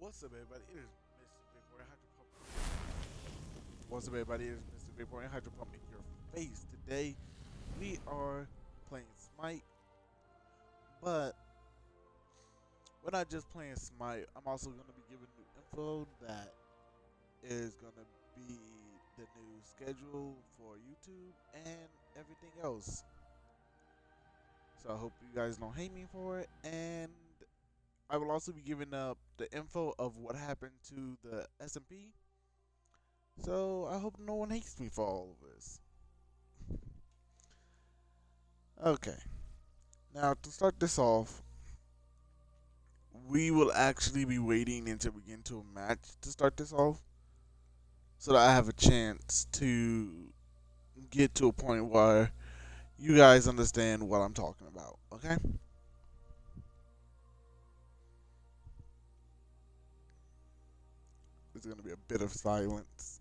What's up, everybody? It is Mr. Big Boy Hydro Pump. What's up, everybody? It is Mr. Big Boy Hydro Pump in your face. Today, we are playing Smite, but we're not just playing Smite. I'm also going to be giving new info that is going to be the new schedule for YouTube and everything else. So I hope you guys don't hate me for it. And I will also be giving up the info of what happened to the SMP. So I hope no one hates me for all of this. Okay. Now to start this off, we will actually be waiting until we get into a match to start this off, so that I have a chance to get to a point where you guys understand what I'm talking about. Okay. There's gonna be a bit of silence.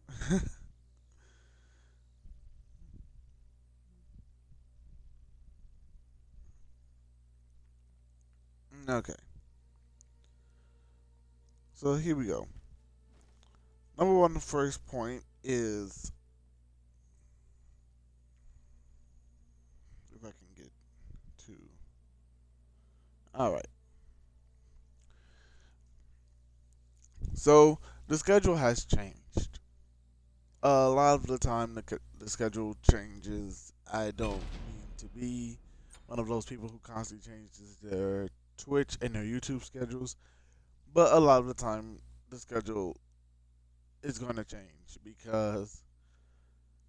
Okay. So here we go. Number one, the first point is if I can get to. All right. So the schedule has changed. A lot of the time, the schedule changes. I don't mean to be one of those people who constantly changes their Twitch and their YouTube schedules, but a lot of the time, the schedule is going to change because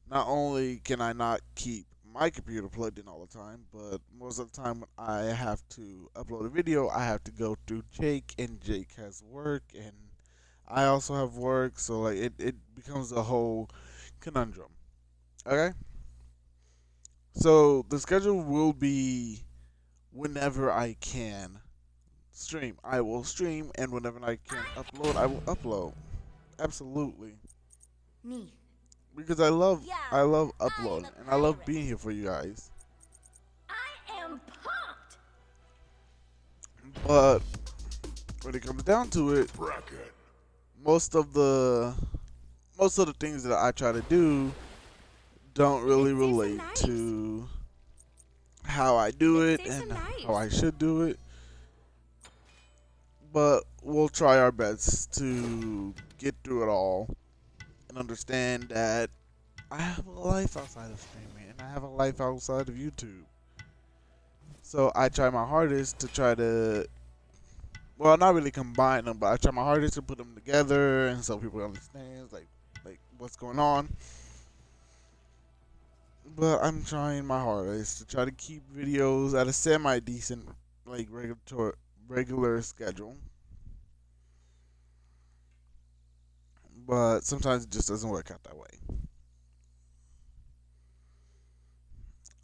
not only can I not keep my computer plugged in all the time, but most of the time when I have to upload a video, I have to go through Jake, and Jake has work, and I also have work, so like it becomes a whole conundrum. Okay? So the schedule will be whenever I can stream. I will stream, and whenever I can upload, I will upload. Absolutely. Me. Because I Yeah, love I'm uploading a and I love pirate. being here for you guys. I am pumped. But when it comes down to it, Bracket. most of the most of the things that I try to do don't really Let's do some relate knives. to how I do Let's it say some and knives. how I should do it. But we'll try our best to get through it all and understand that I have a life outside of streaming and I have a life outside of YouTube. So I try my hardest to try to, well, not really combine them, but I try my hardest to put them together and so people understand like what's going on. But I'm trying my hardest to try to keep videos at a semi decent like regular schedule. But sometimes it just doesn't work out that way.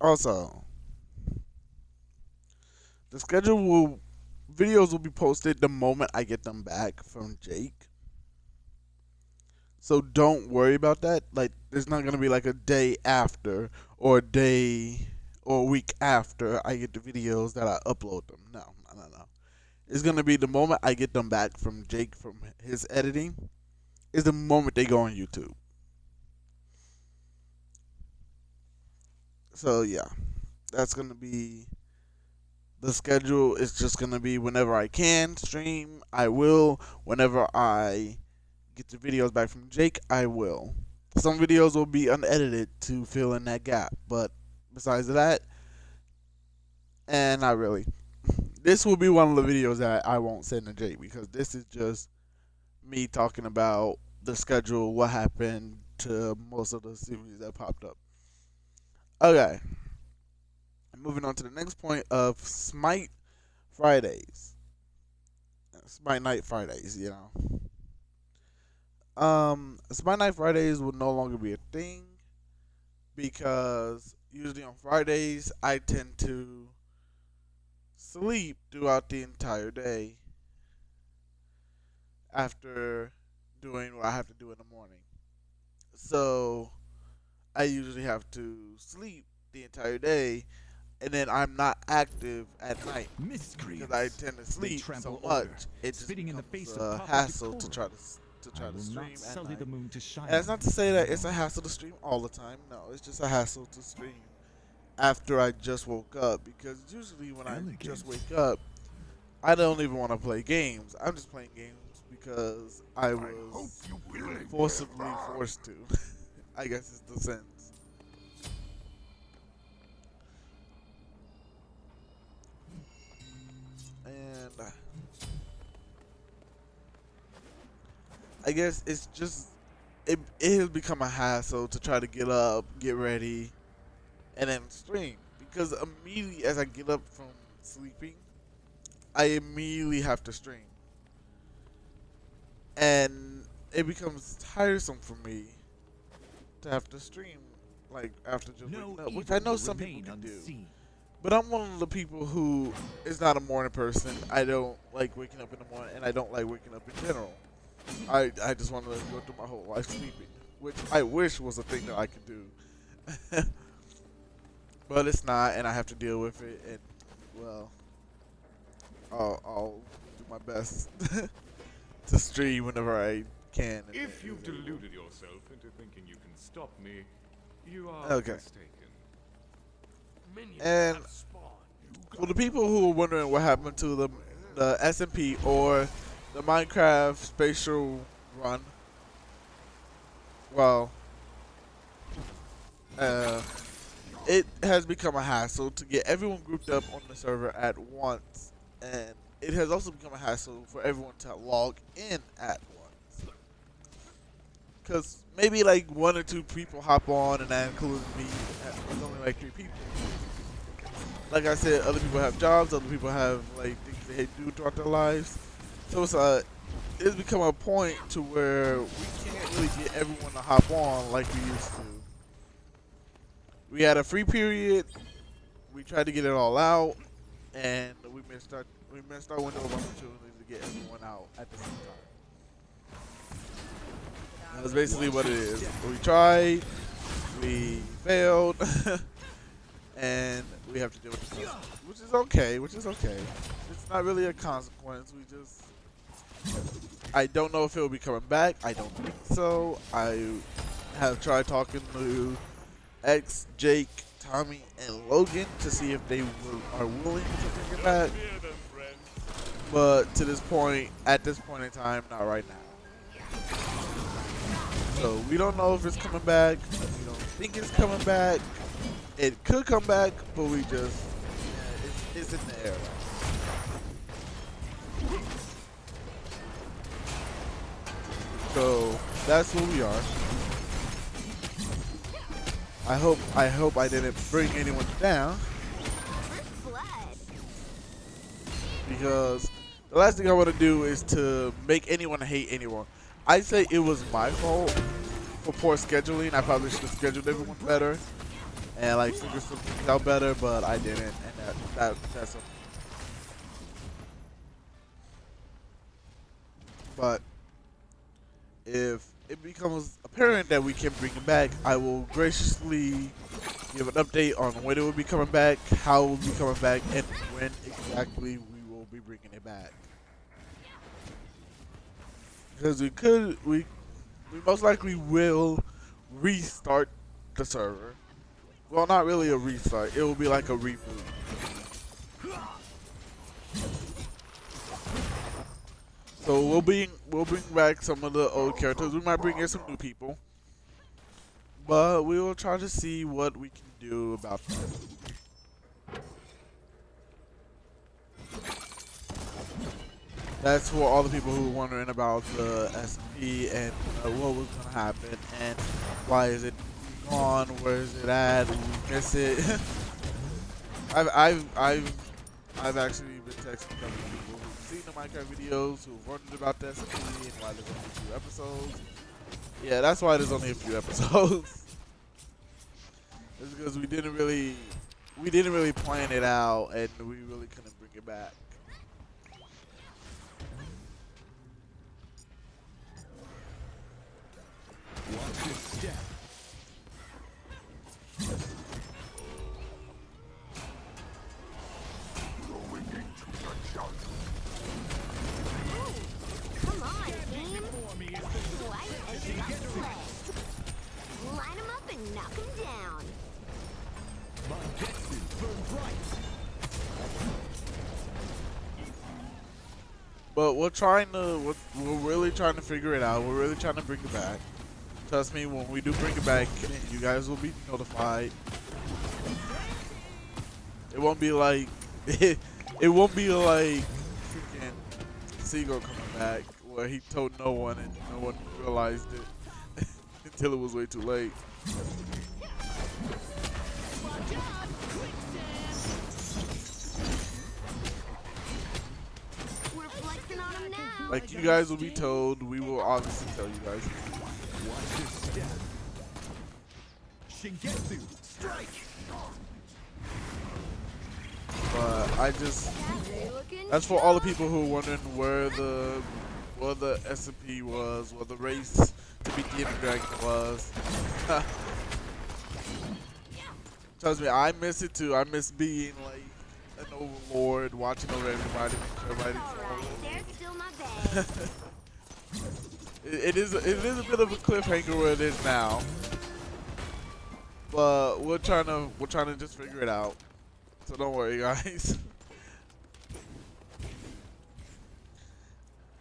Also, the schedule will videos will be posted the moment I get them back from Jake. So don't worry about that. Like there's not gonna be like a day after or a day or a week after I get the videos that I upload them. No, no, no, no. It's gonna be the moment I get them back from Jake from his editing is the moment they go on YouTube. So yeah, that's gonna be the schedule. Is just gonna be whenever I can stream, I will. Whenever I get the videos back from Jake, I will. Some videos will be unedited to fill in that gap, but besides that, and not really. This will be one of the videos that I won't send to Jake because this is just me talking about the schedule, what happened to most of the series that popped up. Okay, moving on to the next point of Smite Fridays, Smite Night Fridays. Smite Night Fridays will no longer be a thing because usually on Fridays I tend to sleep throughout the entire day after doing what I have to do in the morning. So I usually have to sleep the entire day, and then I'm not active at night Miscreants. because I tend to They sleep so trample much. order, It just spitting in the becomes face a of Papa hassle to Decor. try I to will stream not at sully night. the moon to shine. And it's not to say that it's a hassle to stream all the time. No, it's just a hassle to stream after I just woke up, because usually when I just wake up, I don't even want to play games. I'm just playing games because I was forcibly forced to. I guess it's the sense. And I guess it's just it has become a hassle to try to get up, get ready, and then stream, because immediately as I get up from sleeping, I immediately have to stream, and it becomes tiresome for me to have to stream like after just waking up, which I know some people can do. But I'm one of the people who is not a morning person. I don't like waking up in the morning, and I don't like waking up in general. I just want to go through my whole life sleeping, which I wish was a thing that I could do. But it's not, and I have to deal with it, and, well, I'll do my best to stream whenever I can. If you've deluded yourself into thinking you can stop me, you are Okay. mistaken. And for the people who are wondering what happened to the SMP or the Minecraft spatial run, well, it has become a hassle to get everyone grouped up on the server at once, and it has also become a hassle for everyone to log in at once. Because maybe like 1 or 2 people hop on, and that includes me. It's only like 3 people. Like I said, other people have jobs, other people have like things they do throughout their lives. So it's become a point to where we can't really get everyone to hop on like we used to. We had a free period. We tried to get it all out, and we missed our window of opportunity to get everyone out at the same time. That's basically what it is. We tried, we failed, and we have to deal with the consequences, which is okay. It's not really a consequence. I don't know if it will be coming back. I don't think so. I have tried talking to X, Jake, Tommy, and Logan to see if they are willing to bring it back. But at this point in time, not right now. So we don't know if it's coming back. We don't think it's coming back. It could come back, but it's in the air. So that's where we are. I hope I didn't bring anyone down, First blood. because the last thing I want to do is to make anyone hate anyone. I say it was my fault for poor scheduling. I probably should have scheduled everyone better and like figure some things out better, but I didn't, and that's okay. But if it becomes apparent that we can bring it back, I will graciously give an update on when it will be coming back, how it will be coming back, and when exactly we will be bringing it back. Because we most likely will restart the server. Well, not really a restart. It will be like a reboot. So we'll bring back some of the old characters. We might bring in some new people, but we will try to see what we can do about that. That's for all the people who are wondering about the SP and what was gonna happen and why is it gone? Where is it at? Did we miss it? I've actually been texting a couple of people who've seen the Minecraft videos, who've wondered about the SMP and why there's only a few episodes. Yeah, that's why there's only a few episodes. It's because we didn't really plan it out, and we really couldn't bring it back. Watch your step. But we're really trying to figure it out. We're really trying to bring it back. Trust me, when we do bring it back, you guys will be notified. It won't be like it won't be like freaking Seagull coming back where he told no one and no one realized it until it was way too late. We're flexing on him now. Like you guys will be told, we will obviously tell you guys. Watch your step. Shingetsu, strike! But I just They looking that's for all the people who are wondering where the SMP was, where the race to beat Demon Dragon was. Trust me, I miss it too. I miss being like an overlord, watching over everybody, making sure everybody's Alright, there's still my bag. it is a bit of a cliffhanger where it is now, but we're trying to just figure it out. So don't worry, guys.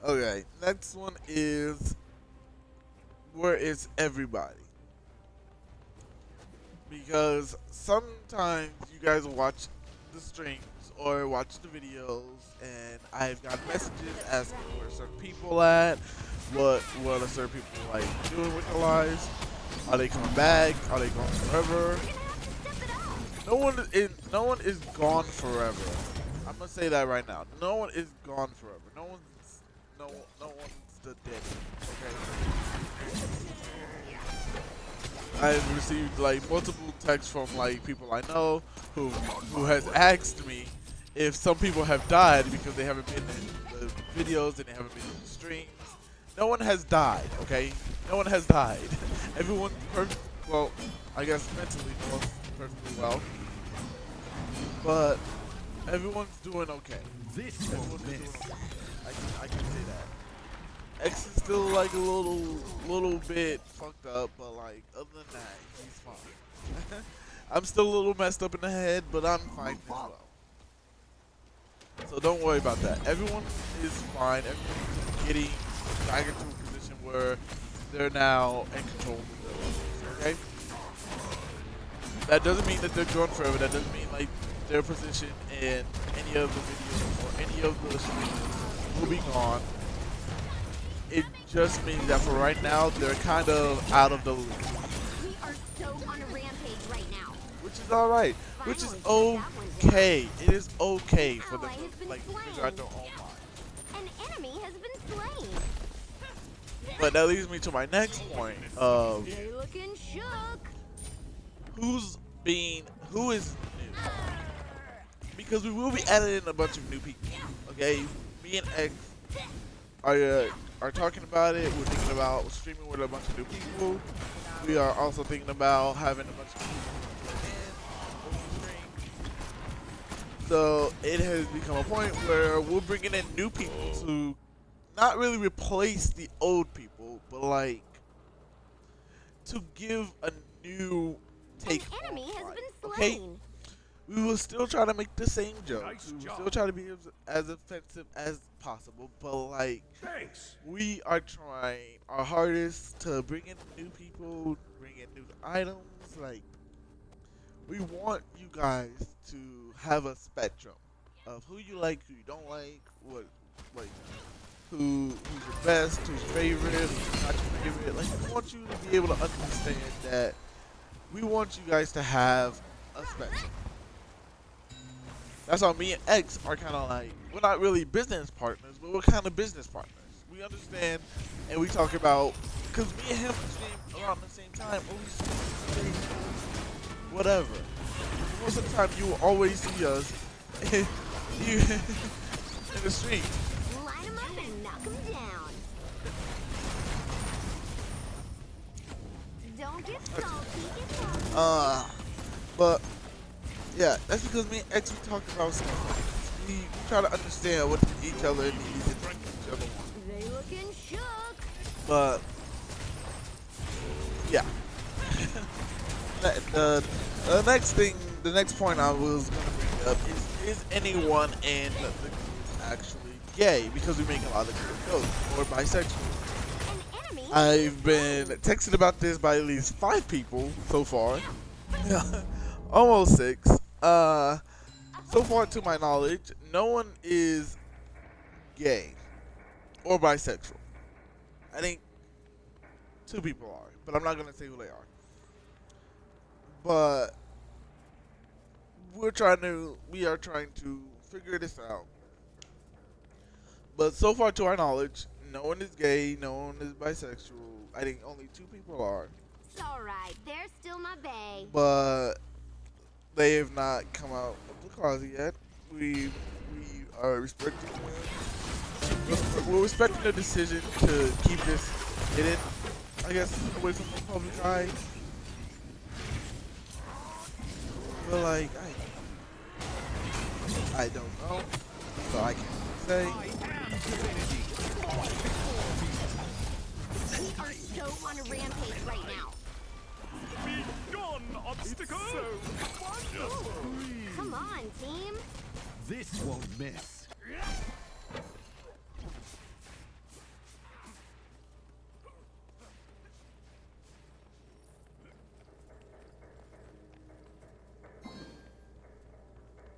Okay, next one is where is everybody? Because sometimes you guys will watch the streams or watch the videos, and I've got messages asking where certain people at, what are certain people like doing with their lives. Are they coming back? Are they gone forever? No one is gone forever. I'm gonna say that right now. No one is gone forever. No one's the dead. Okay. I've received like multiple texts from like people I know who has asked me if some people have died because they haven't been in the videos and they haven't been in the streams. No one has died, okay? No one has died. Everyone's perfect. Well, I guess mentally no one's perfectly well, but everyone's doing okay. This Everyone's won't doing miss. okay. I can say that. X is still like a little bit fucked up, but like other than that, he's fine. I'm still a little messed up in the head, but I'm fine as well. So don't worry about that. Everyone is fine. Everyone's getting back into a position where they're now in control of their lives. Okay? That doesn't mean that they're gone forever. That doesn't mean like their position in any of the videos or any of the streams will be gone. It just means that for right now, they're kind of out of the loop. We are so on a rampage right now. Which is alright. Which is okay. It is okay for them to like figure out their own mind. An enemy has been slain. But that leads me to my next point of They looking shook. who is new. Because we will be adding in a bunch of new people. Okay? Me and X are talking about it. We're thinking about streaming with a bunch of new people. We are also thinking about having a bunch of people join in on the stream. So it has become a point where we're bringing in new people to not really replace the old people, but like to give a new take An on enemy has life, been okay? slain. We will still try to make the same jokes. Nice We will job. still try to be as offensive as possible, but like Thanks. we are trying our hardest to bring in new people, bring in new items. Like we want you guys to have a spectrum of who you like, who you don't like, who's your best, who's your favorite, who's not your favorite. Like we want you to be able to understand that we want you guys to have a spectrum. That's how me and X are kind of like, we're not really business partners, but we're kind of business partners. We understand and we talk about, because me and him stream around the same time, or we stream whatever. Most of the time you will always see us in the stream. Line 'em up and knock 'em down. Don't get salty, get salty. But yeah, that's because me and X we talk about stuff. We try to understand what each other needs and what each other wants. They looking shook. But yeah, the next thing, the next point I was gonna bring up is anyone in the group actually gay because we make a lot of good jokes, or bisexual. An enemy. I've been texted about this by at least 5 people so far. Almost 6. So far to my knowledge, no one is gay or bisexual. I think 2 people are, but I'm not gonna say who they are. But we are trying to figure this out. But so far to our knowledge, no one is gay, no one is bisexual. I think only 2 people are. It's alright, they're still my bae. But they have not come out of the closet yet. We are respecting we're respecting the decision to keep this hidden, I guess, away from the public eye. But like I don't know, so I can't say. We are so on a rampage right now. Be gone, obstacle! Come on, team. This won't miss.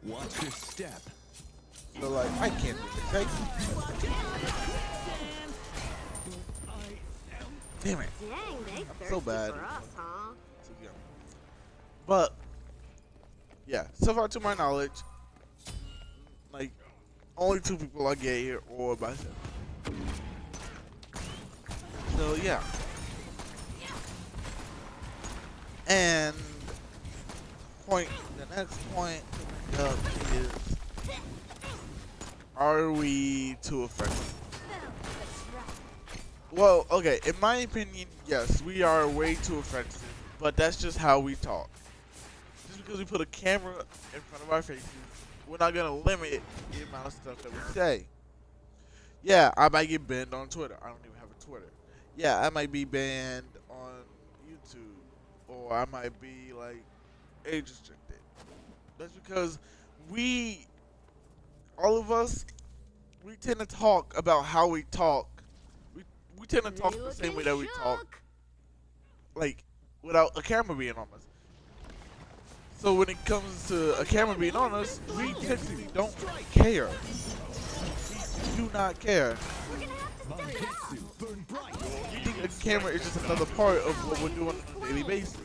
Watch your step. So like I can't do this. Hey, damn it. Dang, they thirsty so bad. for us, huh? But yeah, so far to my knowledge, like only 2 people are gay or bisexual. So yeah. And the next point to bring up is, are we too offensive? Well, okay, in my opinion, yes, we are way too offensive, but that's just how we talk. Just because we put a camera in front of our faces, we're not gonna limit the amount of stuff that we say. Yeah, I might get banned on Twitter. I don't even have a Twitter. Yeah, I might be banned on YouTube, or I might be like age restricted. That's because all of us, we tend to talk about how we talk. We tend to talk the same way that we talk, like without a camera being on us. So when it comes to a camera being on us, we technically don't care. We do not care. Mangetsu, burn bright. We think a camera is just another part of what we're doing on a daily basis.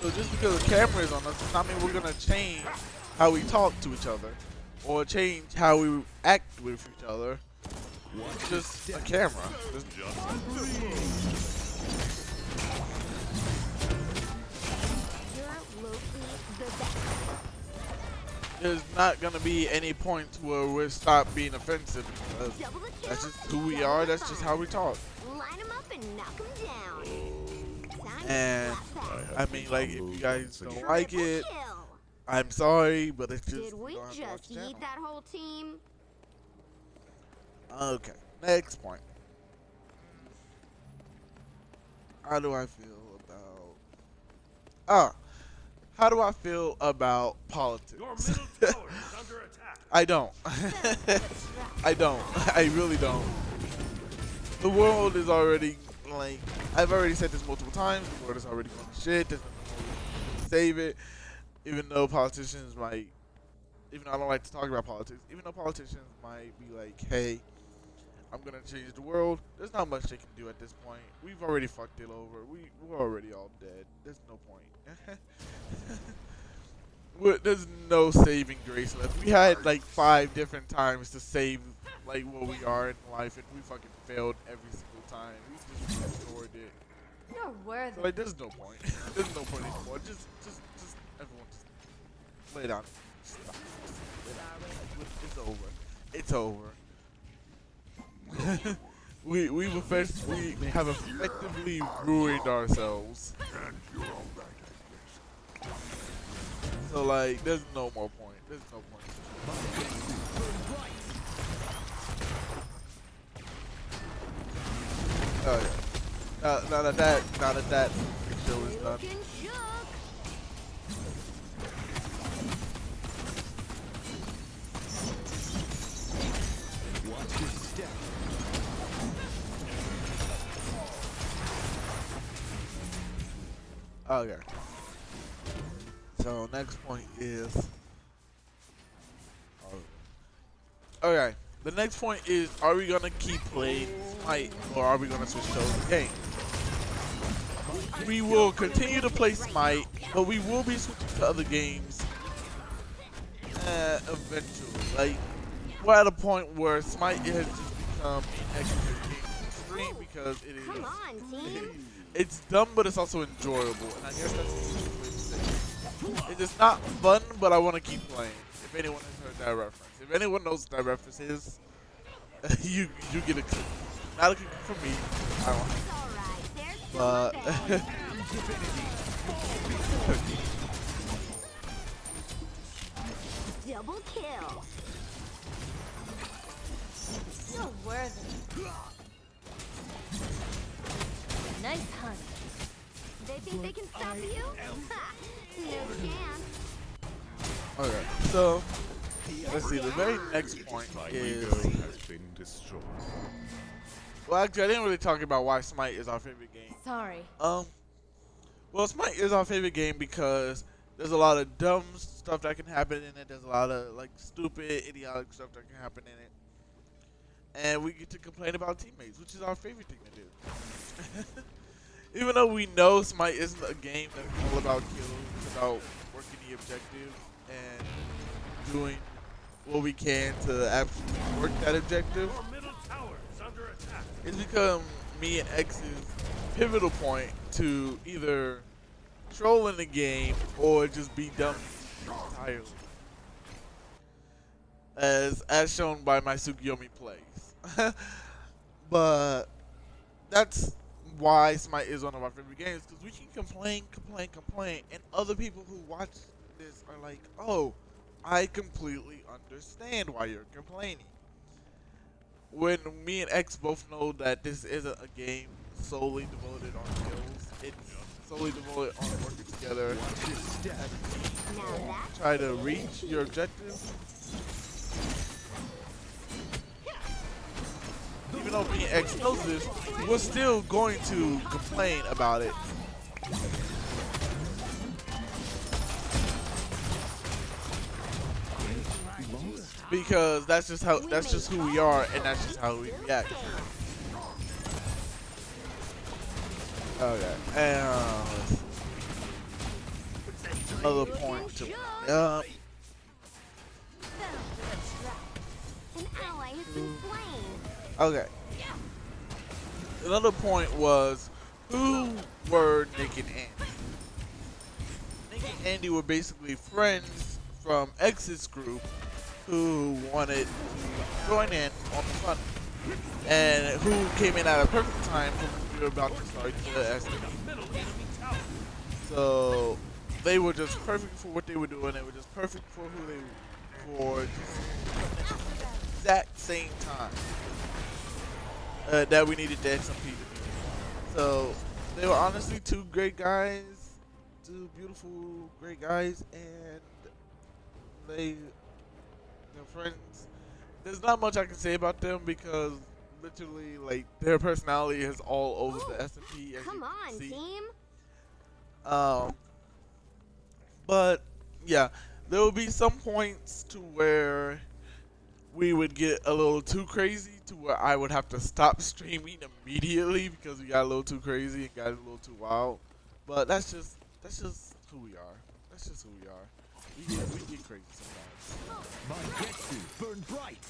So just because a camera is on us does not mean we're gonna change how we talk to each other or change how we act with each other. It's just a camera. You're low-key the best. There's not gonna be any point where we stop being offensive because Double the kill. that's just who we are. That's just how we talk. Line them up and knock them down. Time And to slap I mean, like, if you guys that. don't like Triple it, kill. I'm sorry, but it's just. Did we you don't have to watch just the channel. eat that whole team? Okay, next point. How do I feel about? How do I feel about politics? Your middle tower is under attack. I don't. I don't. I really don't. The world is already like I've already said this multiple times. The world is already going to shit. There's nothing more to save it. Even though politicians might, even though I don't like to talk about politics, even though politicians might be like, hey, I'm gonna change the world. There's not much they can do at this point. We've already fucked it over. We're already all dead. There's no point. There's no saving grace left. We had like 5 different times to save like what we are in life, and we fucking failed every single time. We just ignored it. You're worthy. So like, there's no point. There's no point anymore. Just everyone just lay down. Stop. Just lay down. It's over. It's over. we have effectively ruined ourselves. So like, there's no more point. There's no point. Oh yeah. Now that that show is done. Looking shook. Watch your step. Okay. So next point is. Okay. The next point is: are we gonna keep playing Smite, or are we gonna switch to other games? We will continue to play Smite, but we will be switching to other games eventually. Like, we're at a point where Smite has just become an extra game to stream because it is. Come on, team. It's dumb, but it's also enjoyable, and I guess that's the easiest way to say it. It's just not fun, but I want to keep playing. If anyone has heard that reference, if anyone knows what that reference is, you get a click. Not a click from me. I don't. It's all right. There's still But my bed. Double kill. So worthy. Nice hunt. They think they can stop you? Ha! No chance. okay, so let's see. The very next point My is. ego has been destroyed. Well, actually, I didn't really talk about why Smite is our favorite game. Sorry. Well, Smite is our favorite game because there's a lot of dumb stuff that can happen in it. There's a lot of like stupid, idiotic stuff that can happen in it, and we get to complain about teammates, which is our favorite thing to do. Even though we know Smite isn't a game that's all about kills, it's about working the objective and doing what we can to actually work that objective. It's become me and X's pivotal point to either troll in the game or just be dumb entirely. As shown by my Tsukiyomi plays. But that's why Smite is one of our favorite games, because we can complain, and other people who watch this are like, oh, I completely understand why you're complaining. When me and X both know that this isn't a game solely devoted on kills, it's solely devoted on working together Watch your step. Now that's try to reach your objective. Even though me and X knows this, we're still going to complain about it. Because that's just who we are, and that's just how we react. Okay, and another point to up. an ally has been slain. Okay. Another point was, who were Nick and Andy? Nick and Andy were basically friends from X's group who wanted to join in on the fun, and who came in at a perfect time when we were about to start the SMP. So they were just perfect for what they were doing. They were just perfect for who they were, for just exact same time that we needed the SMP to be. So they were honestly two great guys, two beautiful, great guys, and they're friends. There's not much I can say about them because literally, like, their personality is all over the SMP, as Come you on, can see. team. But yeah, there will be some points to where we would get a little too crazy, to where I would have to stop streaming immediately because we got a little too crazy and got a little too wild. But that's just who we are. That's just who we are. We get crazy sometimes. Mangetsu, burn bright.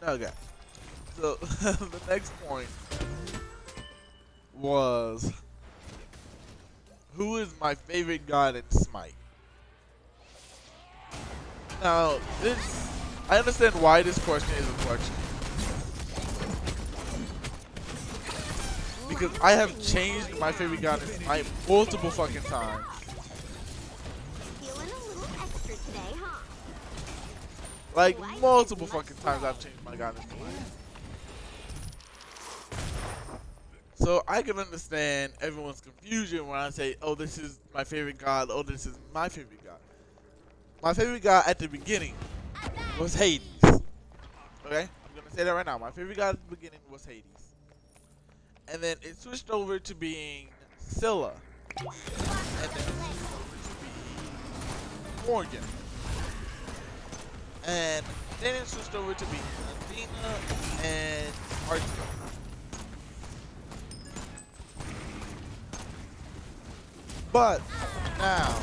Okay. So the next point was, who is my favorite god in Smite? Now, I understand why this question is a question. Because I have changed my favorite god in Smite multiple fucking times. Feeling a little extra today, huh? Like, multiple fucking times I've changed my god in Smite. So I can understand everyone's confusion when I say, "Oh, this is my favorite god." "Oh, this is my favorite god." My favorite god at the beginning was Hades. Okay, I'm gonna say that right now. My favorite god at the beginning was Hades, and then it switched over to being Scylla, and then it switched over to being Morgan, and then it switched over to being Athena and Arthur. But now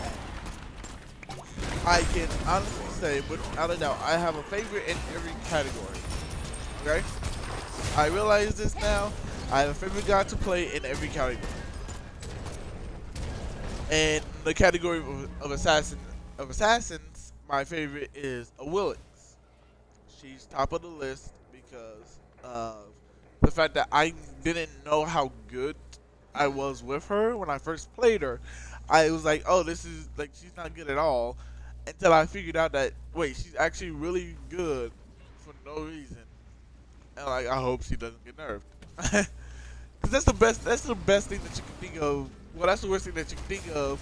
I can honestly say, without a doubt, I have a favorite in every category. Okay? I realize this now. I have a favorite god to play in every category. And the category of assassins, my favorite is a Willix. She's top of the list because of the fact that I didn't know how good I was with her when I first played her. I was like, oh, this is like she's not good at all, until I figured out that wait, she's actually really good for no reason. And like, I hope she doesn't get nerfed, because that's the best. That's the best thing that you can think of. Well, that's the worst thing that you can think of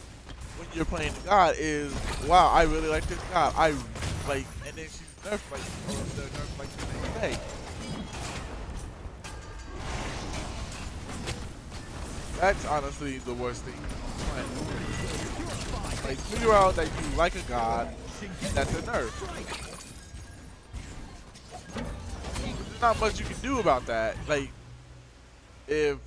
when you're playing the god is, wow, I really like this god. I like, and then she's nerfed like, oh, they're nerfed like the next day. That's honestly the worst thing. Like, figure out that you like a god, and that's a nerf. There's not much you can do about that. Like, if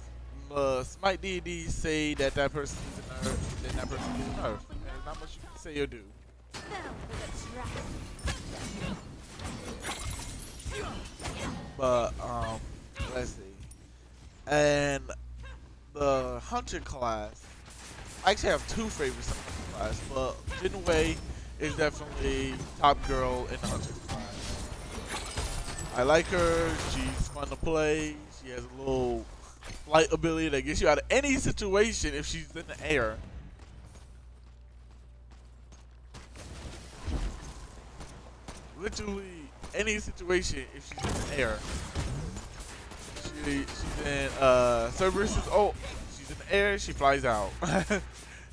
Smite deities say that that person is a nerf, then that person is a nerf. And there's not much you can say or do. But, let's see. And the Hunter class, I actually have two favorites in the Hunter class, but Jin Wei is definitely top girl in the Hunter class. I like her, she's fun to play, she has a little flight ability that gets you out of any situation if she's in the air. Literally any situation if she's in the air. She's in Cerberus's ult. She's in the air, she flies out.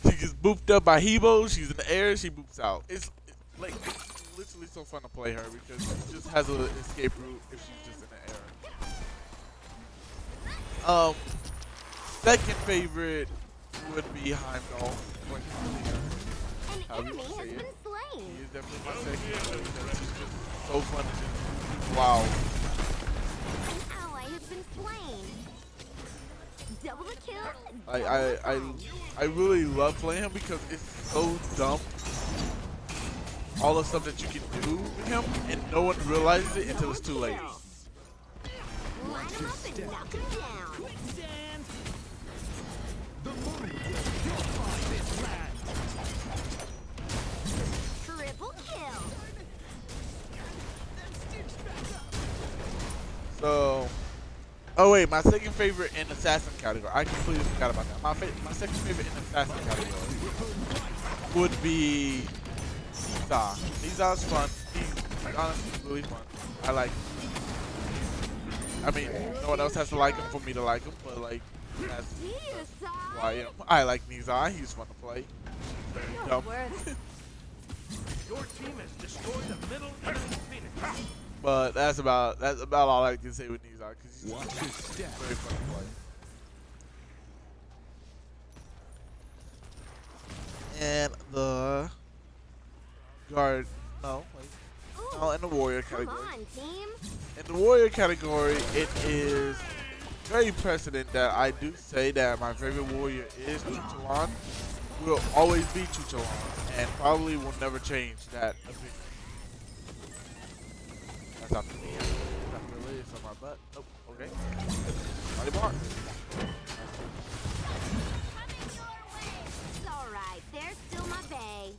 She gets booped up by Hebo, she's in the air, she boops out. It's like, it's literally so fun to play her because she just has an escape route if she's just in the air. Second favorite would be Heimdall. An How do you enemy say has it? been slain. He is definitely my second because he's just so fun to just, wow. An ally has been slain. Double the kill. I really love playing him because it's so dumb. All the stuff that you can do with him, and no one realizes it until it's too late. Line him up and knock him down. The moon will purify this land. Triple kill. So, oh wait, my second favorite in assassin category. I completely forgot about that. My second favorite in assassin category would be Nizar. Nizar's fun. He's honestly really fun. I like him. I mean, no one else has to like him for me to like him, but like, that's who I am. I like Nizar. He's fun to play. Very dumb. Your team has destroyed the middle enemy Phoenix. But that's about all I can say with Nizar because he's Watch just your step. very fun to play. And the guard, no, wait, no, in the warrior Come category. on, team. In the warrior category, it is very precedent that I do say that my favorite warrior is Chuchalan. Will always be Chuchalan, and probably will never change that opinion. That's not me. Not really. It's on my butt. Nope. Okay. Somebody bark. It's alright. They're still my bae.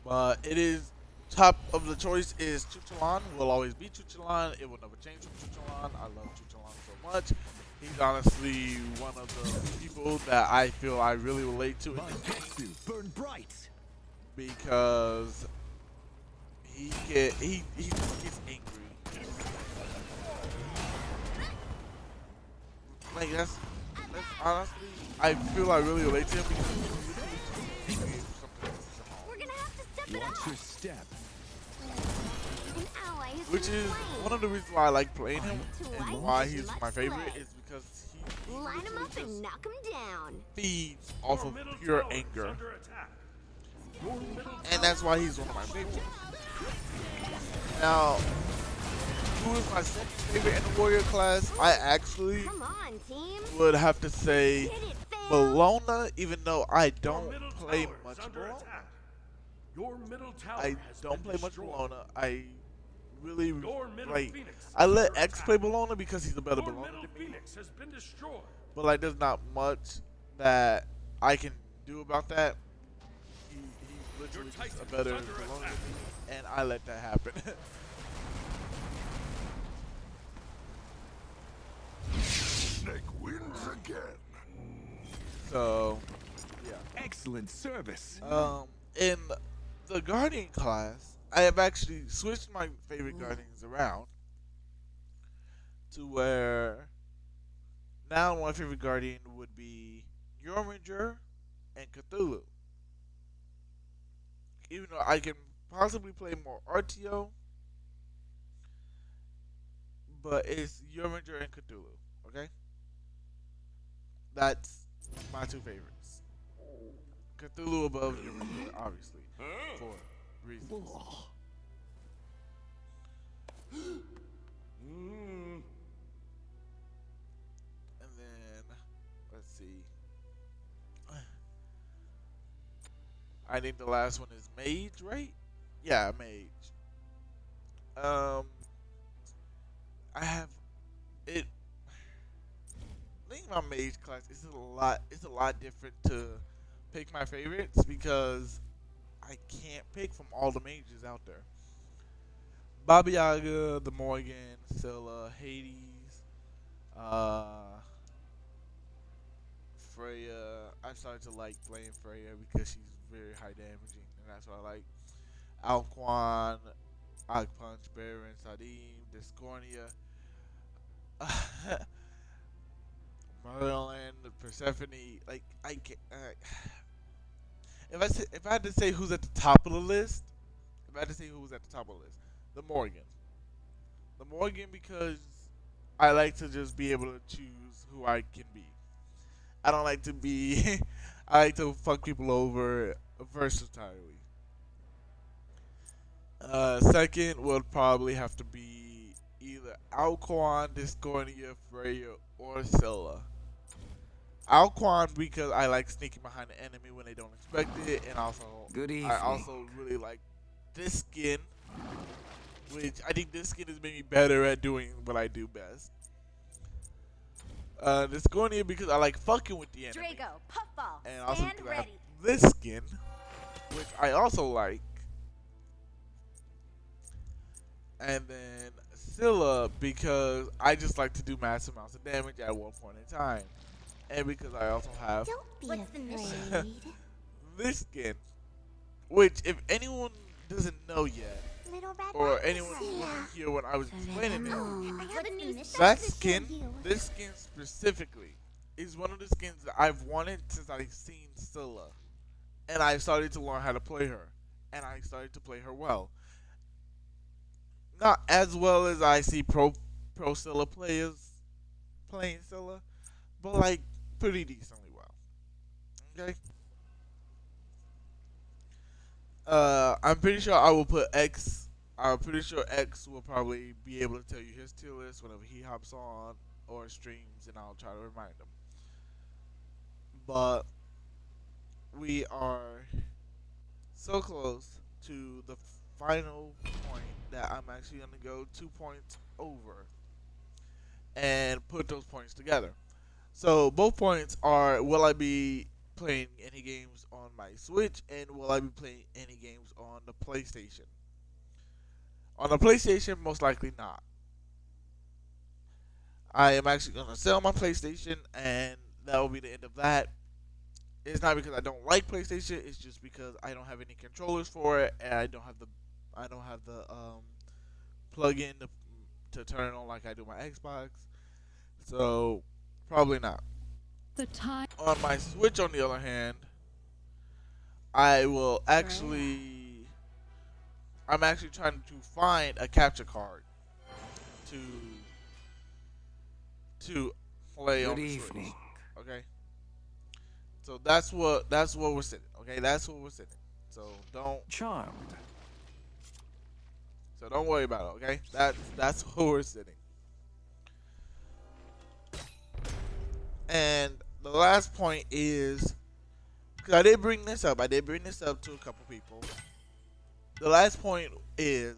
But it is top of the choice is Chuchalan. Will always be Chuchalan. It will never change from Chuchalan. I love Chuchalan so much. He's honestly one of the people that I feel I really relate to in this game Mangetsu, burn bright. because he just gets angry. Like that's honestly, I feel I really relate to him because he literally just created something small, We're gonna have to step it Watch up. your step. An ally has which been is slain. one of the reasons why I like playing him Twice and why as he's much my favorite play. is because he Line him literally up and just knock him down. feeds off Your of middle pure tower is anger, under attack. Your middle and that's why he's one of my favorites. Now, who is my second favorite in the warrior class? I actually Come on, team. would have to say Hit it, fam. Bologna, even though I Your don't middle play tower is much under Bologna. attack. Your middle tower I has don't been play much destroyed. Bologna. I really Your middle like. Phoenix I is let under X attack. play Bologna because he's a better Your Bologna middle than me. Phoenix has been destroyed. But like, there's not much that I can do about that. He's literally Your just a Titan is better under Bologna attack. than me, and I let that happen. Snake wins again. So, yeah. Excellent service. In the Guardian class, I have actually switched my favorite Guardians around to where now my favorite Guardian would be Yorminger and Cthulhu. Even though I can possibly play more RTO, but it's Yorminger and Cthulhu. Okay, that's my two favorites. Cthulhu above Yorminger, obviously, for reasons. And then let's see. I think the last one is Mage, right? Yeah, Mage. I have it. I think my Mage class is a lot. It's a lot different to pick my favorites because I can't pick from all the mages out there. Baba Yaga, the Morgan, Scylla, Hades, uh, Freya. I started to like playing Freya because she's very high damaging, and that's what I like. Alquan, Punch, Baron, Sadim, Discordia, Merlin, Persephone. Like I can if I had to say who's at the top of the list, if I had to say who was at the top of the list, the Morgan. The Morgan because I like to just be able to choose who I can be. I don't like to be. I like to fuck people over versatilely. Second would probably have to be either Alquan, Discordia, Freya, or Scylla. Alquan because I like sneaking behind the enemy when they don't expect it, and also Good I evening. also really like this skin, which I think this skin has made me better at doing what I do best. Discordia because I like fucking with the enemy, Drago, puffball, and also stand because I have ready. this skin, which I also like. And then Scylla because I just like to do massive amounts of damage at one point in time. And because I also have Don't be What's the mission? afraid. this skin, which if anyone doesn't know yet, Little red or rat anyone is wasn't here when I was explaining it, I have a new that spec to skin, show you. this skin specifically, is one of the skins that I've wanted since I've seen Scylla. And I started to learn how to play her. And I started to play her well. Not as well as I see pro Scylla players playing Scylla, but like pretty decently well. Okay. I'm pretty sure I will put X. I'm pretty sure X will probably be able to tell you his tier list whenever he hops on or streams, and I'll try to remind him. But we are so close to the final point that I'm actually going to go 2 points over and put those points together. So both points are: will I be playing any games on my Switch, and will I be playing any games on the PlayStation? On the PlayStation, most likely not. I am actually going to sell my PlayStation, and that will be the end of that. It's not because I don't like PlayStation; it's just because I don't have any controllers for it, and I don't have the plug-in to turn it on like I do my Xbox. So Probably not. The time. On my Switch, on the other hand, I will actually. I'm actually trying to find a capture card to play on Good the Switch. evening. Okay. So that's what we're sitting. Okay, that's what we're sitting. So Charmed. don't worry about it. Okay, that's where we're sitting. And the last point is, because I did bring this up. I did bring this up to a couple people. The last point is,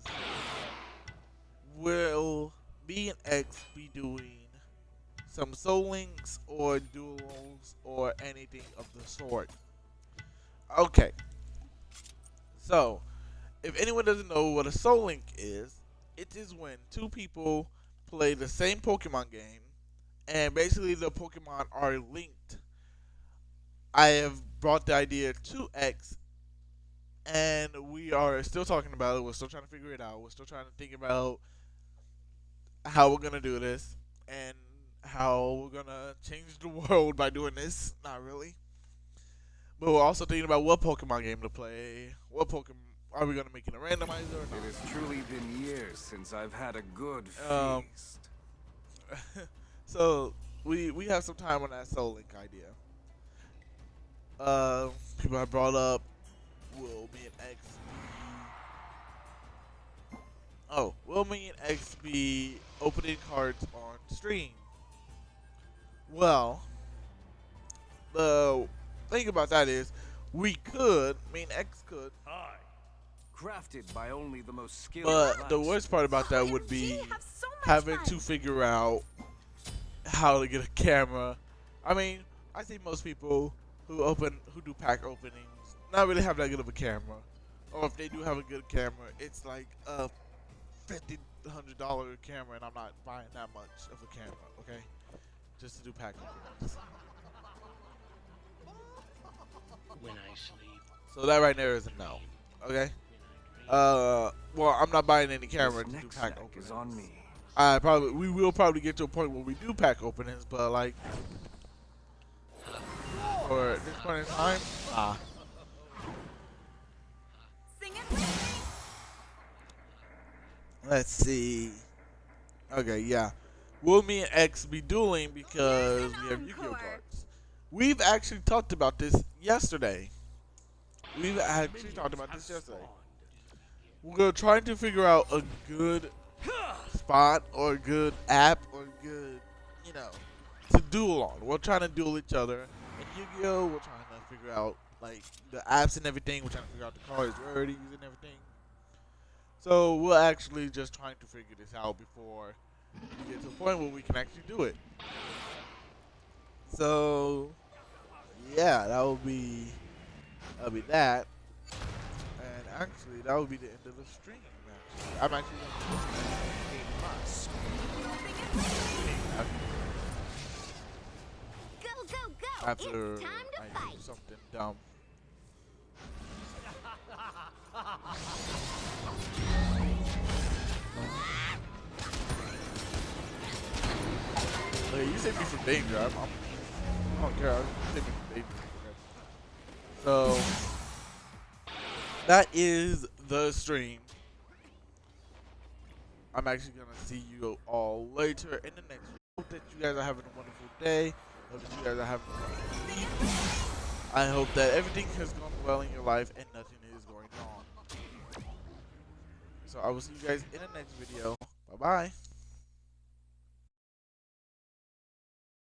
will me and X be doing some Soul Links or duels or anything of the sort? Okay. So, if anyone doesn't know what a Soul Link is, it is when two people play the same Pokemon game and basically the Pokemon are linked. I have brought the idea to X and we are still talking about it. We're still trying to figure it out. We're still trying to think about how we're going to do this and how we're going to change the world by doing this. Not really. But we're also thinking about what Pokemon game to play. What Pokemon are we going to make it a randomizer or not? It has truly been years since I've had a good feast. So we have some time on that Soul Link idea. People have brought up, will me and X be opening cards on stream? Well, the thing about that is, me and X could, Hi. Crafted by only the most skilled. but the class. worst part about that would be having to figure out how to get a camera. I mean, I see most people who do pack openings not really have that good of a camera, or if they do have a good camera, it's like a $1,500 camera, and I'm not buying that much of a camera, okay, just to do pack openings. When I sleep, So that right there is a no, okay. Well, I'm not buying any camera This to do next pack snack openings. is on me. We will probably get to a point where we do pack openings, but like, for at this point in time, let's see. Okay, yeah. Will me and X be dueling because we have Yu-Gi-Oh cards? We've actually talked about this yesterday. We're trying to figure out a good spot or a good app or good, to duel on. We're trying to duel each other. In Yu-Gi-Oh, we're trying to figure out like the apps and everything. We're trying to figure out the cards we're already using and everything. So we're actually just trying to figure this out before we get to a point where we can actually do it. So yeah, that'll be that. And actually, that would be the end of the stream. Actually. I'm actually going Go, go, go! after It's time to I do fight! something dumb. Hey, you saved me from danger. I don't care. You saved me from danger. Okay. So that is the stream. I'm actually gonna see you all later in the next video. Hope that you guys are having a wonderful day. Hope that you guys are having a wonderful week. I hope that everything has gone well in your life and nothing is going wrong. So I will see you guys in the next video. Bye bye.